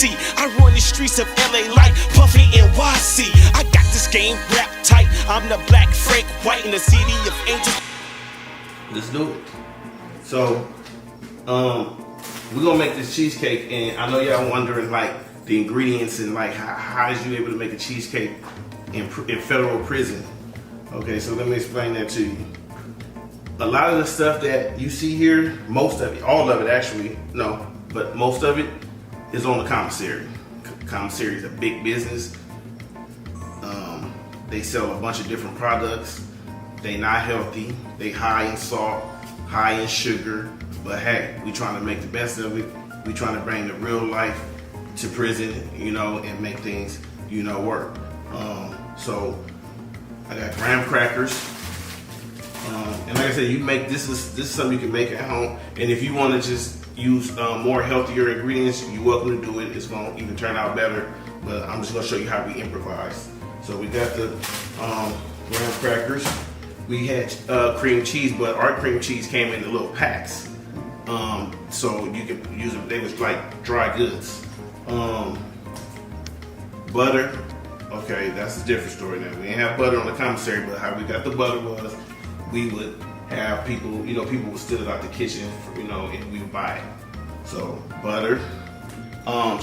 see. I run the streets of LA like Puffy NYC. I got this game wrapped tight. I'm the Black Frank White in the city of angels. Let's do it. So, we're gonna make this cheesecake, and I know y'all wondering like the ingredients and like how is you able to make a cheesecake in federal prison? Okay, so let me explain that to you. A lot of the stuff that you see here, most of it, all of it actually, no, but most of it is on the commissary. Commissary is a big business. They sell a bunch of different products. They not healthy. They high in salt, high in sugar. But hey, we trying to make the best of it. We trying to bring the real life to prison, you know, and make things, you know, work. So I got graham crackers. And like I said, you make this is something you can make at home. And if you want to just use more healthier ingredients, you're welcome to do it. It's gonna even turn out better. But I'm just gonna show you how we improvise. So we got the graham crackers. We had cream cheese, but our cream cheese came in the little packs. So you could use them, they was like dry goods. Butter, okay, that's a different story now. We didn't have butter on the commissary, but how we got the butter was, we would have people, you know, people would steal it out the kitchen, you know, and we would buy it. So butter,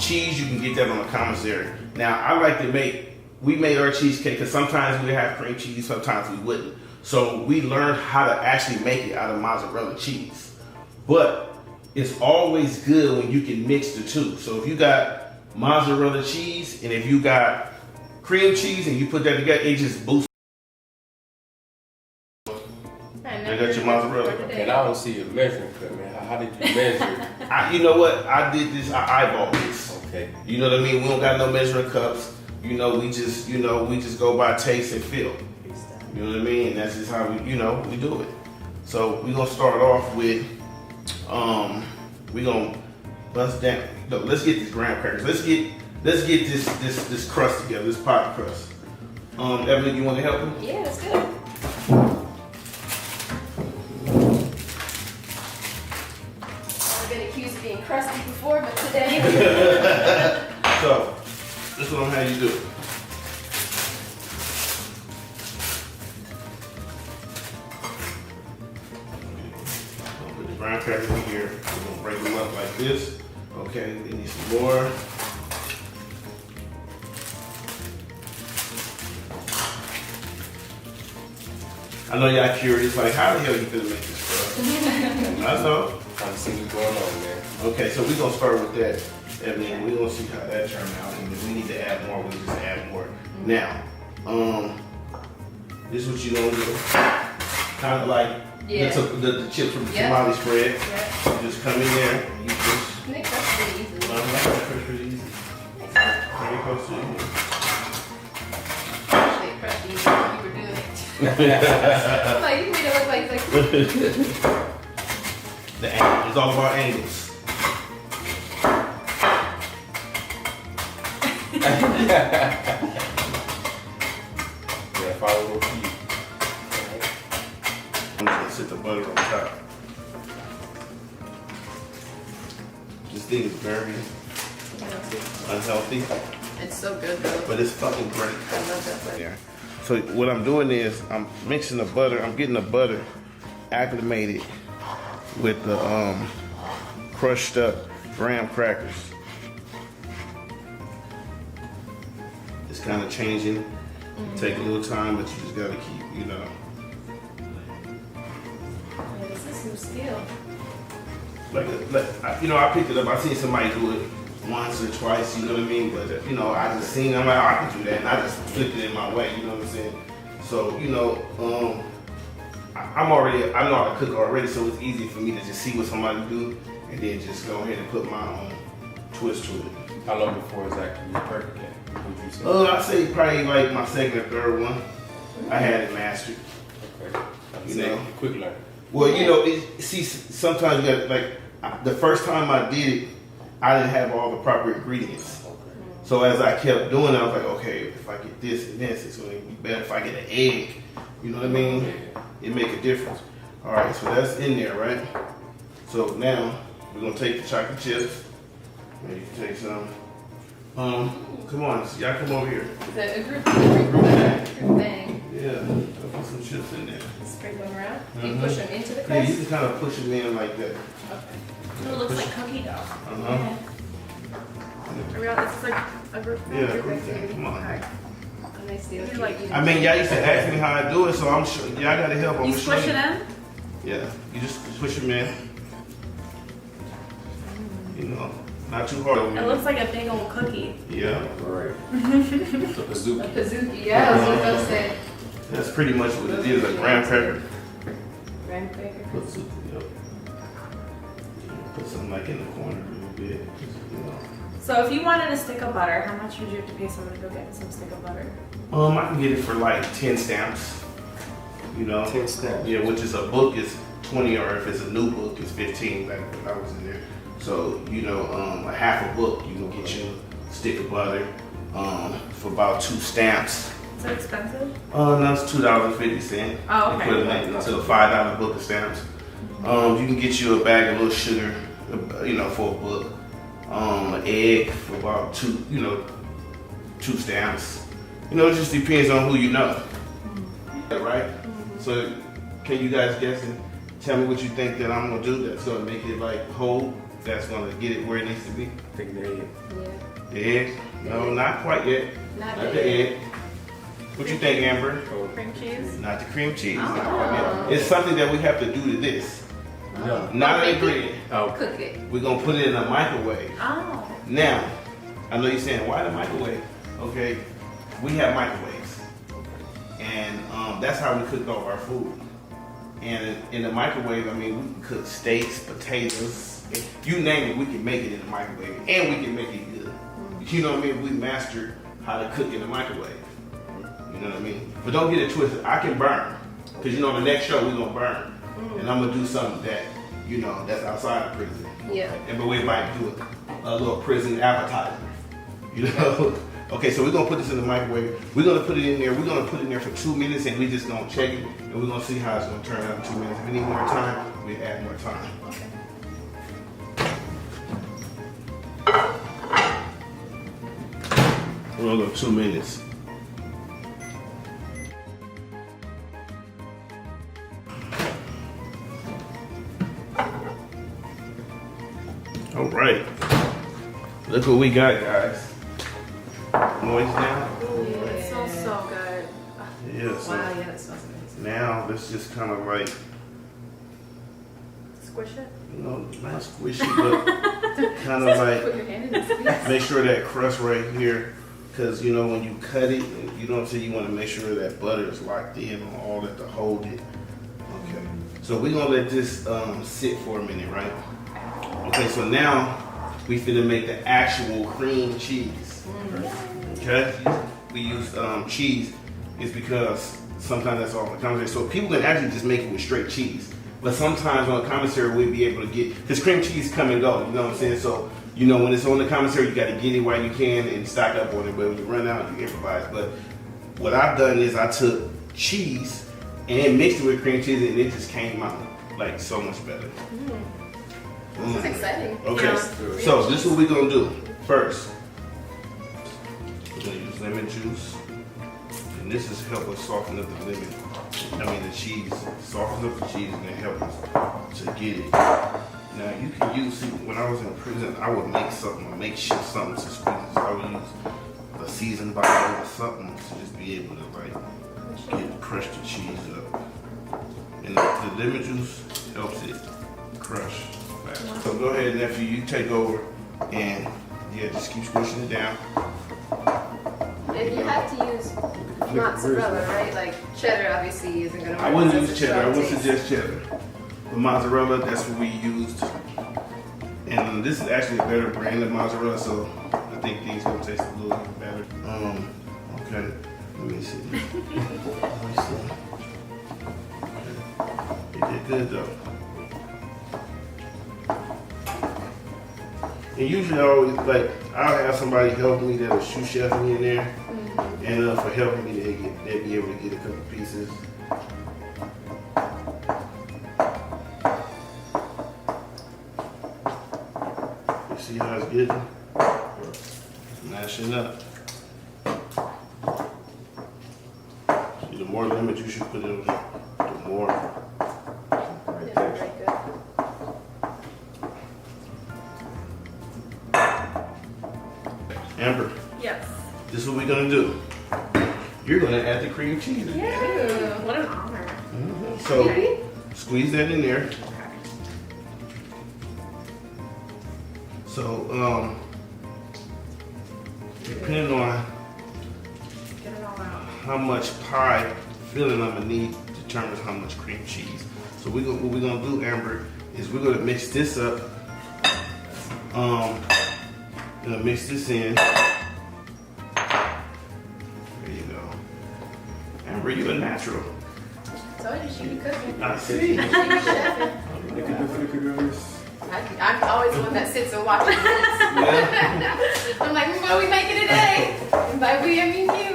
cheese, you can get that on the commissary. Now I like to we made our cheesecake because sometimes we have cream cheese, sometimes we wouldn't. So we learned how to actually make it out of mozzarella cheese. But it's always good when you can mix the two. So if you got mozzarella cheese and if you got cream cheese and you put that together, it just boosts. I got your mozzarella. And I don't see a measuring cup, man. How did you measure? You know what? I did this, I eyeballed this. Okay. You know what I mean? We don't got no measuring cups. You know, we just go by taste and feel. You know what I mean? And that's just how we do it. So we're gonna start off with, we're gonna bust down. No, let's get these graham crackers. Let's get this crust together, this pie crust. Evelyn, you want to help me? Yeah, let's do it. I've been accused of being crusty before, but today. So, this is what I'm gonna have you do. Put the brown crackers in here. We're gonna break them up like this. Okay, we need some more. I know y'all curious, like how the hell you gonna make this stuff? I know. Trying to see what's going on, man. Okay, so we're gonna start with that. And then we're gonna see how that turned out. And if we need to add more, we just add more. Now, this is what you gonna do. Kind of like the chips from the tamale spread. Yeah. You just come in there and you just Make that pretty easy. That's pretty easy. Very close to you. Actually, it pressed easy when you were doing it. Like, you made it look like The angle. It's all about angles. Yeah, follow what you. I'm just gonna sit the butter on top. This thing is very unhealthy. It's so good though. But it's fucking great. I love that flavor. Yeah. So what I'm doing is I'm mixing the butter. I'm getting the butter acclimated with the crushed up graham crackers. It's kind of changing. Take a little time, but you just gotta keep, you know. Yeah, this is some skill. I picked it up. I seen somebody do it once or twice, you know what I mean? But I just seen. I'm like, oh, I can do that, and I just flipped it in my way. You know what I'm saying? So I know how to cook already, so it's easy for me to just see what somebody do, and then just go ahead and put my own twist to it. How long before exactly you perfect that? Would you say? I'd say probably like my second or third one. I had it mastered. Okay. You know, quick learn. Well, sometimes you got the first time I did it, I didn't have all the proper ingredients. Okay. So as I kept doing it, I was like, okay, if I get this and this, it's going to be better if I get an egg. You know what I mean? Yeah. It make a difference. All right, so that's in there, right? So now we're going to take the chocolate chips. And you can take some. Come on, y'all come over here. Is that a group thing? Yeah, I'll put some chips in there. Sprinkle them around. You push them into the Yeah, crust? you can kind of push them in like that. Okay. It looks like cookie dough. Uh-huh. This is like a group thing. Yeah, group thing. Come on. And they still keep like- eating. I mean, y'all used to ask me how I do it, so I'm sure y'all gotta help. I'm You sure squish it in? Yeah, you just push them in. You know, not too hard. It looks like a big old cookie. Yeah, Right. It's a A bazooki. Kazuki, yeah, I was just gonna say. that's pretty much what it is, a graham cracker. Graham cracker. Put some, yep. Put some like in the corner a little bit, you know. So if you wanted a stick of butter, how much would you have to pay someone to go get some stick of butter? I can get it for like 10 stamps. You know? 10 stamps. Yeah, which is a book is 20, or if it's a new book, it's 15, like when I was in there. So, you know, a half a book, you can get you a stick of butter for about 2 stamps. Is it expensive? That's $2.50. Oh, okay. Equivalent to a $5 book of stamps. You can get you a bag of little sugar, you know, for a book. An egg for about 2 stamps. You know, it just depends on who you know. Right? So, can you guys guess and tell me what you think that I'm gonna do that's gonna make it like whole? That's gonna get it where it needs to be? Take the egg. Yeah. The egg? No, not quite yet. Not Not the the egg. What you think, Amber? Cream cheese? Not the cream cheese. Oh. It's something that we have to do to this. No. Not an ingredient. Oh. Cook it. We're gonna put it in a microwave. Oh. Now, I know you're saying, why the microwave? Okay, we have microwaves. And that's how we cook all our food. And in the microwave, I mean, we can cook steaks, potatoes, you name it, we can make it in the microwave. And we can make it good. You know what I mean? We mastered how to cook in the microwave. You know what I mean? But don't get it twisted. I can burn. Because you know, the next show we're going to burn. And I'm going to do something that, you know, that's outside of prison. Yeah. And but we might do a little prison appetizer. You know? Okay, so we're gonna put this in the microwave. We're gonna put it in there. We're gonna put it in there for 2 minutes, and we just gonna check it, and we're gonna see how it's gonna turn out in 2 minutes. If we need more time, we add more time. We're gonna go 2 minutes. All right. Look what we got, guys. Noise down. It smells so good. Yeah, so Wow, yeah, that smells amazing. now let's just kind of like, Squish it. you know, not squishy, but kind of like Put your hand in this piece. make sure that crust right here, because you know when you cut it, you know what I'm saying, you want to make sure that butter is locked in on all that to hold it. Okay, so we're gonna let this sit for a minute, right? Okay, so now we finna make the actual cream cheese. Okay, we use cheese is because sometimes that's all the commissary. So people can actually just make it with straight cheese. But sometimes on the commissary we'll be able to get, because cream cheese come and go, you know what I'm saying? So, you know, when it's on the commissary, you gotta get it while you can and stock up on it. But when you run out, you improvise. But what I've done is I took cheese and mixed it with cream cheese, and it just came out like so much better. This is exciting. Okay, so this is what we're gonna do. First, we're gonna use lemon juice. And this is help us soften up the lemon. The cheese. Soften up the cheese and it help us to get it. Now you can use, see, when I was in prison, I would make something, makeshift something to squeeze. I would use a seasoned bottle or something to just be able to like crush the cheese up. And the lemon juice helps it crush faster. So go ahead, nephew, you take over and yeah, just keep squishing it down. If you have to use mozzarella, right? Like cheddar obviously isn't gonna work. I wouldn't That's use a cheddar. I strong would taste. suggest cheddar. But mozzarella, that's what we used. And this is actually a better brand of mozzarella, so I think things gonna taste a little bit better. Okay. Let me see. It did good though. And usually I always I'll have somebody help me that'll sous chef me in there. And for helping me, they'll be able to get a couple pieces. You see how it's getting? Mashing up. See, the more lemon juice you put in, the more. Yeah, very good. Amber, Yes. this is what we're gonna do. You're gonna add the cream cheese. Yeah. What an honor. So Maybe? squeeze that in there. So depending on Get it all out. how much pie filling I'm gonna need determines how much cream cheese. So what we're gonna do, Amber, is we're gonna mix this up. Gonna mix this in. There you go. Amber, you a natural. Told you she be cooking. I see. She be chefing. Look at this. I'm always the one that sits and watches this. Yeah. I'm like, what are we making today? And by we, I mean you.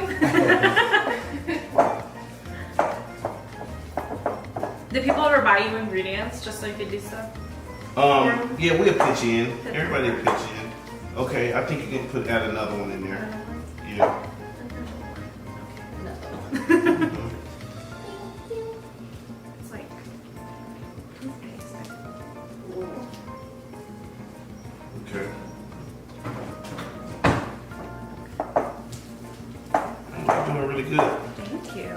Do people ever buy you ingredients just so you could do stuff? Yeah, we'll pitch in. Everybody will pitch in. Okay, I think you can add another one in there. Yeah. It's like toothpaste. Okay. You're doing really good. Thank you.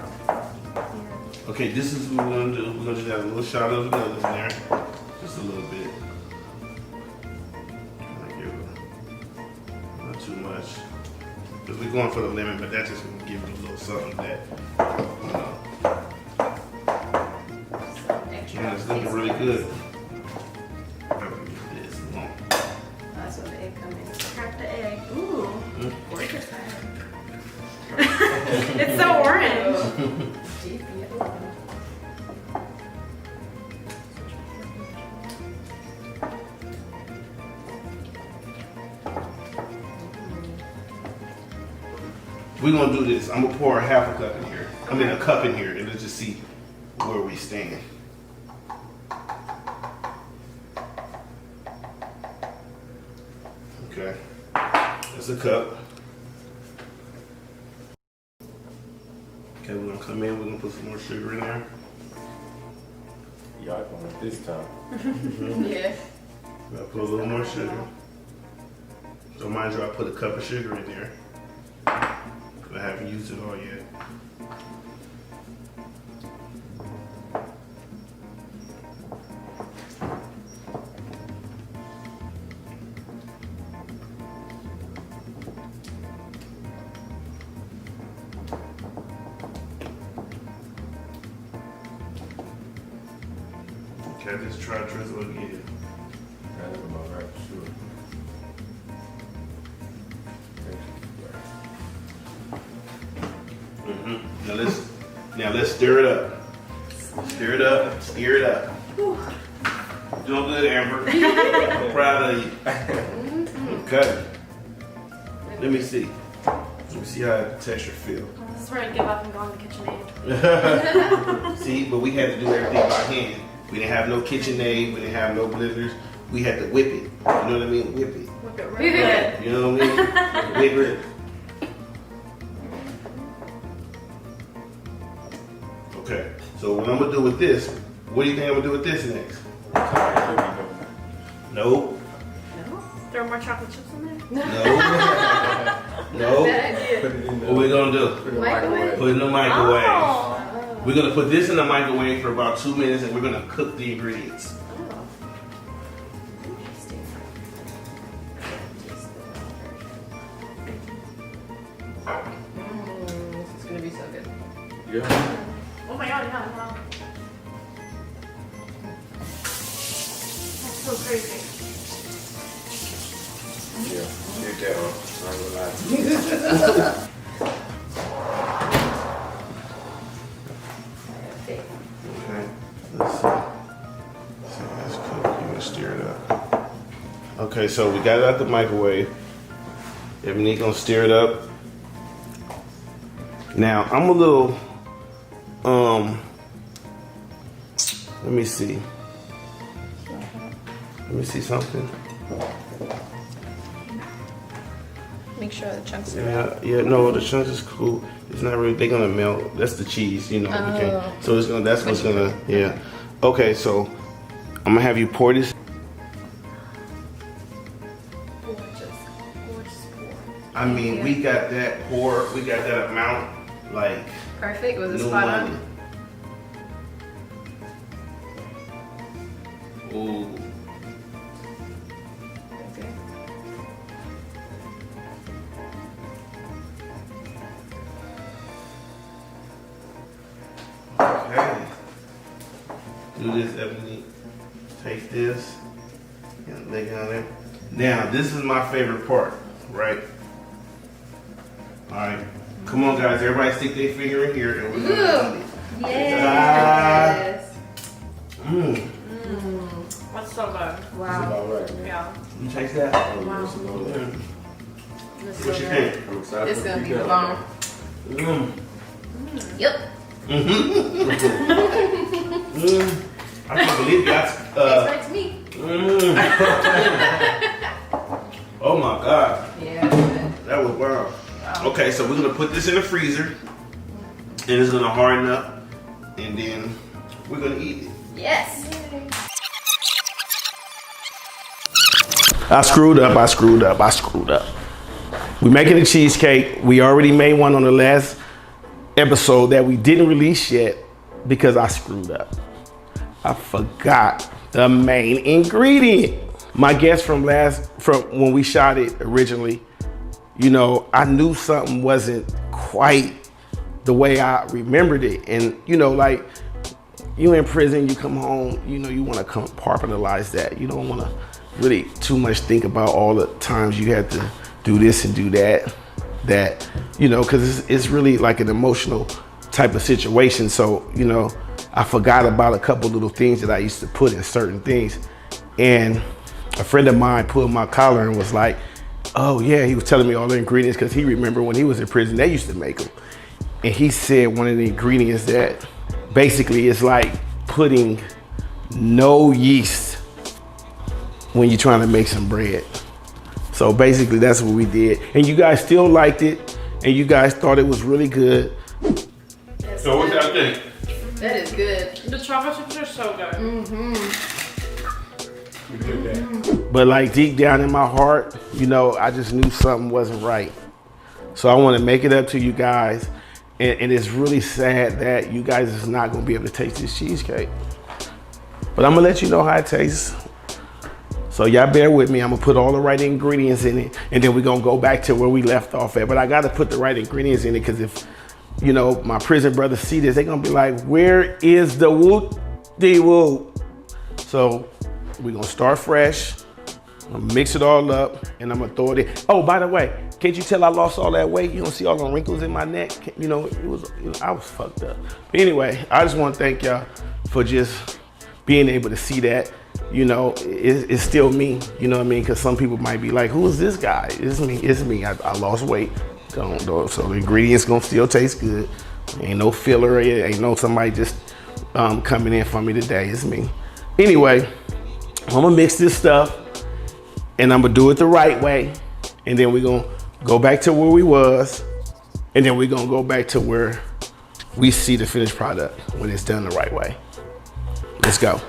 Okay, this is what we're gonna do. We're gonna just add a little shot of vanilla in there. Just a little bit. Not too much. Because we're going for the lemon, but that's just gonna give it a little something that, you know. Yeah, it's looking really good. This long. That's what the egg comes in. Crack the egg. Ooh, gorgeous egg. It's so orange. Deep, yeah. We're gonna do this. I'm gonna pour a half a cup in here. I mean a cup in here, and let's just see where we stand. Okay, that's a cup. Okay, we're gonna come in. We're gonna put some more sugar in there. Y'all going it this time. Yeah. We're gonna put a little more sugar. So mind you, I put a cup of sugar in there. I haven't used it all yet. Okay, let's try drizzle again. That's about right, sure. Now let's stir it up. Stir it up. Stir it up. Doing good, Amber. I'm proud of you. Okay. Let me see. Let me see how the texture feel. This is where I give up and go on the KitchenAid. See, but we had to do everything by hand. We didn't have no KitchenAid. We didn't have no blenders. We had to whip it. You know what I mean? Whip it. Whip it real good. You know what I mean? Whip it. Okay. So what I'm gonna do with this? What do you think I'm gonna do with this next? Nope. No? Throw more chocolate chips in there? No. No. Bad idea. Put it in the, What we gonna do? put it in the Microwave? microwave. Put it in the microwave. Oh. We're gonna put this in the microwave for about 2 minutes, and we're gonna cook the ingredients. Interesting. This is gonna be so good. Yeah. Oh my god, yeah, wow. That's so crazy. Yeah. Get that on. I'm gonna lie. Okay. Okay. Let's see. So that's cool. You're gonna stir it up. Okay, so we got it out the microwave. Ebony gonna stir it up. Now I'm a little. Let me see. Let me see something. make sure the chunks are Yeah, no, the chunks is cool. It's not really, they're gonna melt. That's the cheese, you know. So it's gonna, that's what's gonna, yeah. Okay, so I'm gonna have you pour this. Gorgeous pour. I mean, we got that pour, we got that amount, like, perfect. Was it no spot money. on? Ooh. Okay. Okay. Do this, Ebony. Take this. And lay it on there. Now, this is my favorite part, right? Alright. Come on, guys. Everybody stick their finger in here and we're gonna eat it. Yes. That's so good. That's Wow. about right. Yeah. You taste that? Wow. This is What so you good. think? I'm excited It's for gonna be you. the bomb. Yep. I can't believe you guys. Tastes right to me. Oh my God. Yeah. That's good. That was wow. Okay, so we're gonna put this in the freezer and it's gonna harden up and then we're gonna eat it. Yes. I screwed up. We're making a cheesecake. We already made one on the last episode that we didn't release yet because I screwed up. I forgot the main ingredient. My guess from when we shot it originally, you know, I knew something wasn't quite the way I remembered it. And, you know, like, you in prison, you come home, you know, you want to compartmentalize that. You don't want to really too much think about all the times you had to do this and do that, you know, because it's really like an emotional type of situation. So, you know, I forgot about a couple little things that I used to put in certain things. And a friend of mine pulled my collar and was like, oh yeah, he was telling me all the ingredients because he remembered when he was in prison, they used to make them. And he said one of the ingredients that basically is like putting no yeast when you're trying to make some bread. So basically that's what we did. And you guys still liked it and you guys thought it was really good. So what y'all think? That is good. The chocolate chips are so good. We did that. But like deep down in my heart, you know, I just knew something wasn't right. So I want to make it up to you guys. And it's really sad that you guys is not going to be able to taste this cheesecake. But I'm going to let you know how it tastes. So y'all bear with me. I'm going to put all the right ingredients in it. And then we're going to go back to where we left off at. But I got to put the right ingredients in it because if, you know, my prison brothers see this, they're going to be like, where is the whoop-de-whoop? So we're going to start fresh. I'm going to mix it all up. And I'm going to throw it in. Oh, by the way, can't you tell I lost all that weight? You don't see all the wrinkles in my neck? You know, I was fucked up. But anyway, I just want to thank y'all for just being able to see that. You know, it's still me. You know what I mean? Because some people might be like, who is this guy? It's me. I lost weight. So the ingredients gonna still taste good. Ain't no filler. Ain't no somebody just coming in for me today. It's me. Anyway, I'm gonna mix this stuff and I'm gonna do it the right way. And then we're gonna go back to where we was. And then we're gonna go back to where we see the finished product when it's done the right way. Let's go.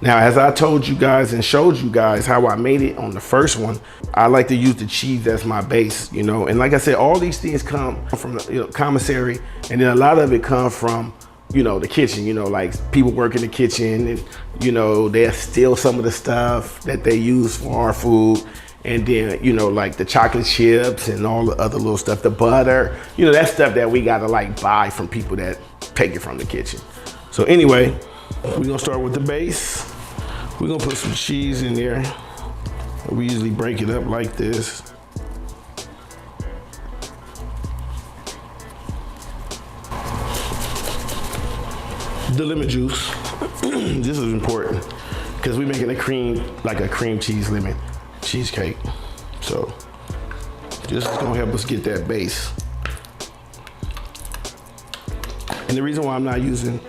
Now, as I told you guys and showed you guys how I made it on the first one, I like to use the cheese as my base, you know. And like I said, all these things come from the commissary, and then a lot of it come from, you know, the kitchen. You know, like people work in the kitchen, and you know they steal some of the stuff that they use for our food, and then you know like the chocolate chips and all the other little stuff, the butter, you know, that stuff that we gotta like buy from people that take it from the kitchen. So anyway, we're gonna start with the base. We're gonna put some cheese in there. We usually break it up like this. The lemon juice. This is important because we're making a cream cheese lemon cheesecake. So this is gonna help us get that base. And the reason why I'm not using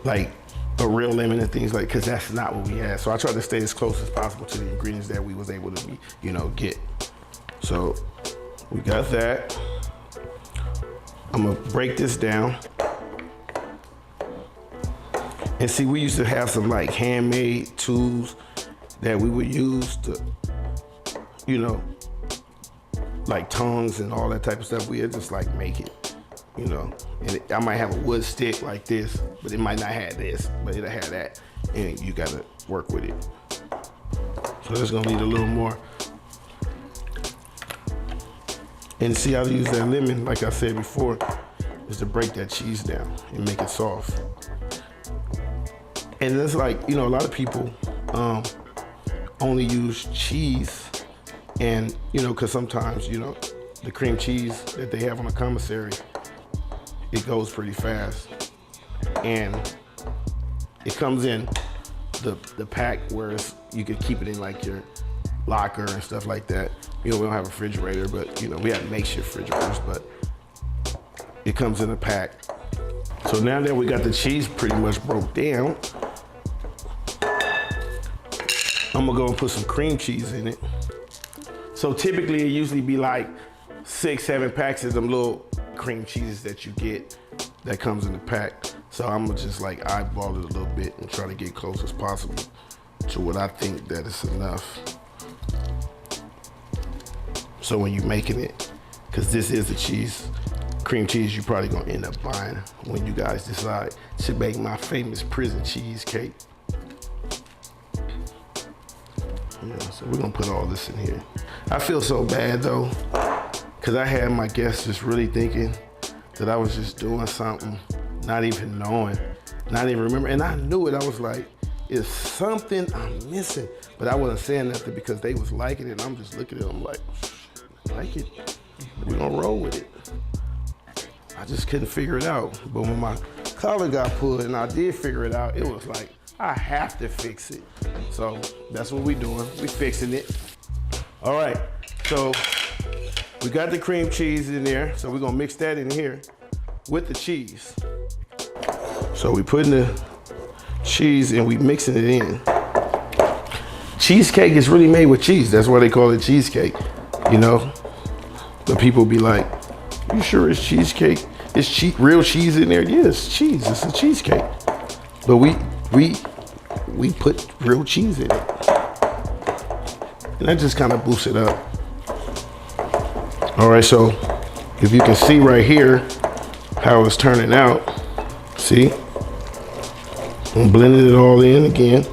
like a real lemon and things like, because that's not what we had. So I tried to stay as close as possible to the ingredients that we was able to, you know, get. So We got that. I'm gonna break this down. And see, we used to have some like handmade tools that we would use to, you know, like tongs and all that type of stuff. We'd just like make it, you know. And I might have a wood stick like this, but it might not have this, but it'll have that. And you gotta work with it. So that's gonna need a little more. And see how to use that lemon, like I said before, is to break that cheese down and make it soft. And it's like, you know, a lot of people only use cheese and, you know, because sometimes, you know, the cream cheese that they have on the commissary, it goes pretty fast. And it comes in the pack where you could keep it in like your locker and stuff like that. You know, we don't have a refrigerator, but, you know, we have makeshift refrigerators, but it comes in a pack. So now that we got the cheese pretty much broke down, I'm gonna go and put some cream cheese in it. So typically it usually be like 6, 7 packs of them little cream cheeses that you get that comes in the pack. So I'm gonna just like eyeball it a little bit and try to get close as possible to what I think that is enough. So when you're making it, because this is the cheese, cream cheese you're probably gonna end up buying when you guys decide to make my famous prison cheesecake. Yeah, so we're gonna put all this in here. I feel so bad though, because I had my guests just really thinking that I was just doing something, not even knowing, not even remembering. And I knew it, I was like, it's something I'm missing. But I wasn't saying nothing because they was liking it, and I'm just looking at them like it, we're gonna roll with it. I just couldn't figure it out. But when my collar got pulled and I did figure it out, it was like, I have to fix it. So that's what we're doing. We're fixing it. All right, so we got the cream cheese in there. So we're gonna mix that in here with the cheese. So we putting the cheese and we mixing it in. Cheesecake is really made with cheese. That's why they call it cheesecake, you know? But people be like, you sure it's cheesecake? It's real cheese in there? Yeah, it's cheese, it's a cheesecake. But we put real cheese in it. And that just kind of boosts it up. All right, so if you can see right here how it's turning out, see? I'm blending it all in again.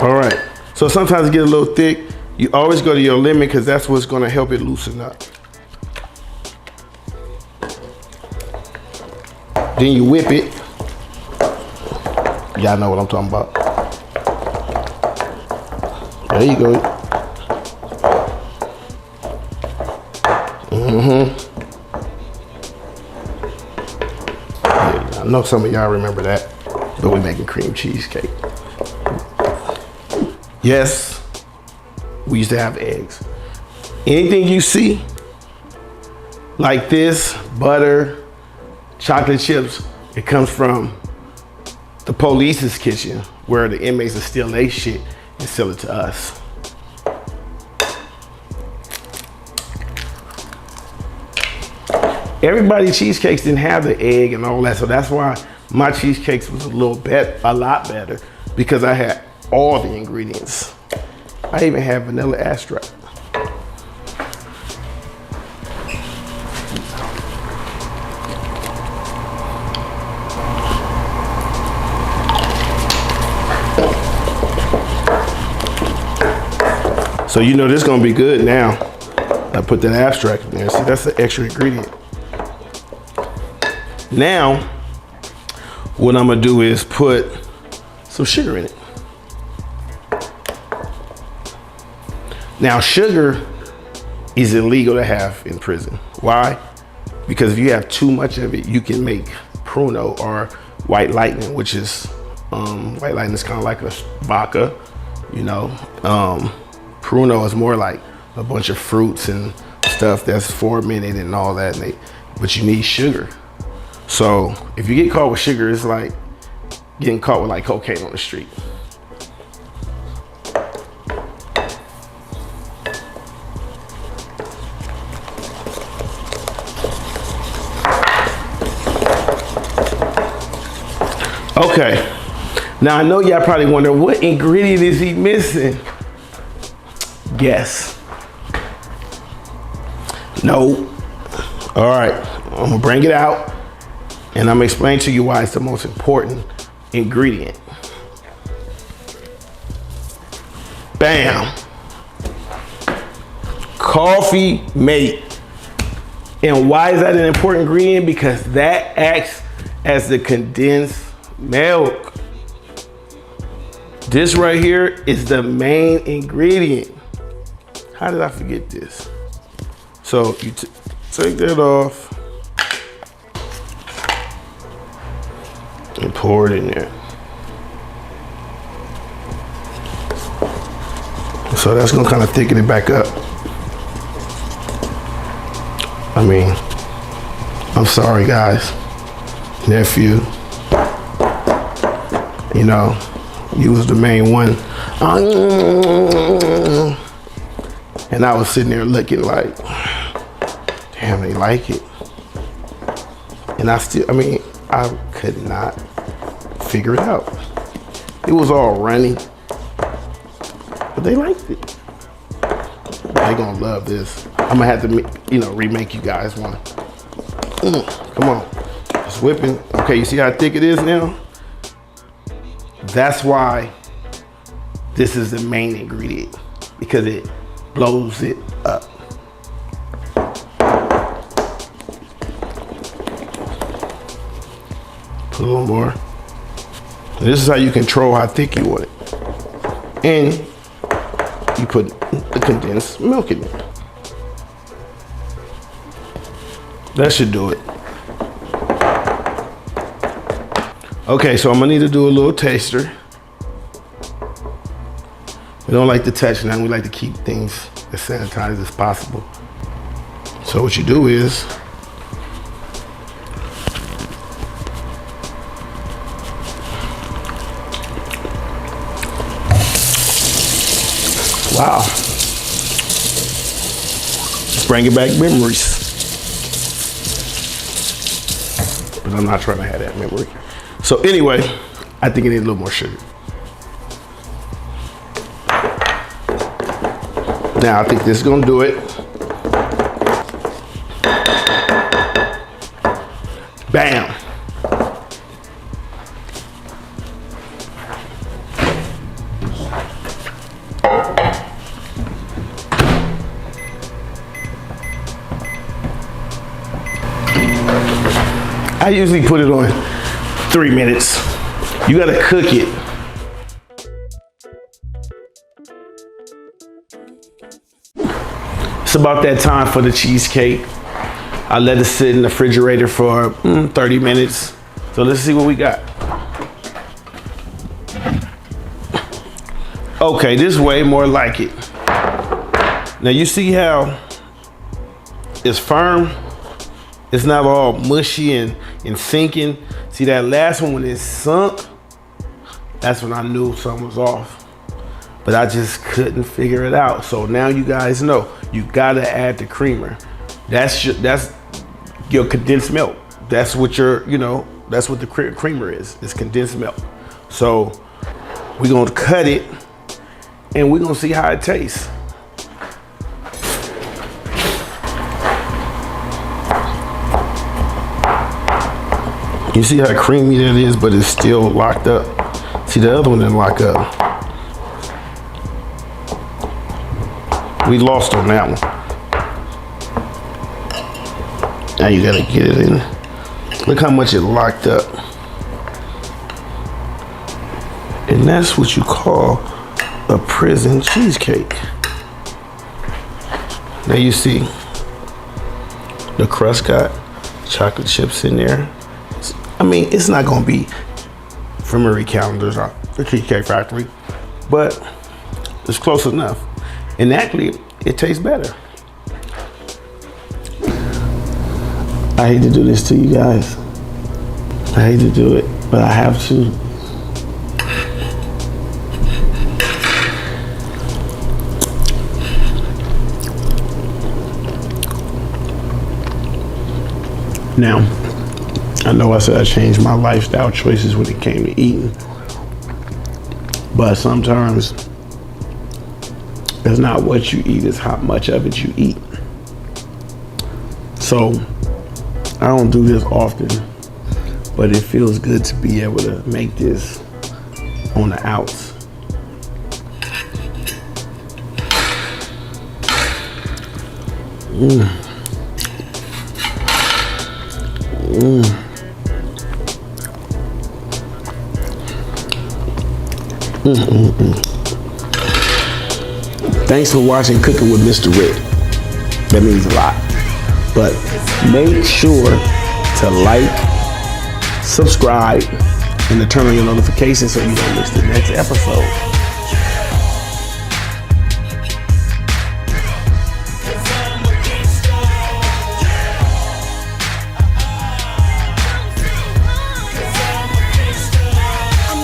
All right, so sometimes it get a little thick. You always go to your lemon because that's what's gonna help it loosen up. Then you whip it. Y'all know what I'm talking about. There you go. Yeah, I know some of y'all remember that, but we're making cream cheesecake. Yes, we used to have eggs. Anything you see like this, butter, chocolate chips, it comes from the police's kitchen where the inmates will steal their shit and sell it to us. Everybody's cheesecakes didn't have the egg and all that, so that's why my cheesecakes was a lot better, because I had all the ingredients. I even have vanilla extract. So you know this is gonna be good now. I put that abstract in there. See, that's the extra ingredient. Now, what I'm gonna do is put some sugar in it. Now, sugar is illegal to have in prison. Why? Because if you have too much of it, you can make pruno or white lightning, which is, white lightning is kind of like a vodka, you know. Pruno is more like a bunch of fruits and stuff that's fermented and all that, but you need sugar. So if you get caught with sugar, it's like getting caught with like cocaine on the street. Okay. Now I know y'all probably wonder what ingredient is he missing? Guess. No. All right, I'm gonna bring it out and I'm gonna explain to you why it's the most important ingredient. Bam. Coffee mate. And why is that an important ingredient? Because that acts as the condensed milk. This right here is the main ingredient. How did I forget this? So you take that off and pour it in there. So that's gonna kind of thicken it back up. I mean, I'm sorry guys, nephew, you know, you was the main one. And I was sitting there looking like, damn, they like it. And I could not figure it out. It was all runny, but they liked it. They gonna love this. I'm gonna have to, remake you guys one. Come on, it's whipping. Okay, you see how thick it is now? That's why this is the main ingredient, because it blows it up. Put a little more. And this is how you control how thick you want it. And you put the condensed milk in it. That should do it. Okay, so I'm gonna need to do a little taster. We don't like to touch nothing. We like to keep things as sanitized as possible. So what you do is, wow. Bringing back memories. But I'm not trying to have that memory. So anyway, I think it needs a little more sugar. Now I think this is gonna do it. Bam. I usually put it on 3 minutes. You gotta cook it. It's about that time for the cheesecake. I let it sit in the refrigerator for 30 minutes. So let's see what we got. Okay, this is way more like it. Now you see how it's firm? It's not all mushy and sinking. See that last one when it sunk? That's when I knew something was off. But I just couldn't figure it out. So now you guys know, you gotta add the creamer. That's your condensed milk. That's what that's what the creamer is. It's condensed milk. So we're gonna cut it and we're gonna see how it tastes. You see how creamy that is, but it's still locked up. See, the other one didn't lock up. We lost on that one. Now you gotta get it in. Look how much it locked up. And that's what you call a prison cheesecake. Now you see the crust got chocolate chips in there. I mean, it's not gonna be from Marie Callender's or the Cheesecake Factory, but it's close enough. And actually, it tastes better. I hate to do this to you guys. I hate to do it, but I have to. Now, I know I said I changed my lifestyle choices when it came to eating, but sometimes it's not what you eat, it's how much of it you eat. So I don't do this often, but it feels good to be able to make this on the outs. Thanks for watching Cooking with Mr. Rick. That means a lot. But make sure to like, subscribe, and to turn on your notifications so you don't miss the next episode.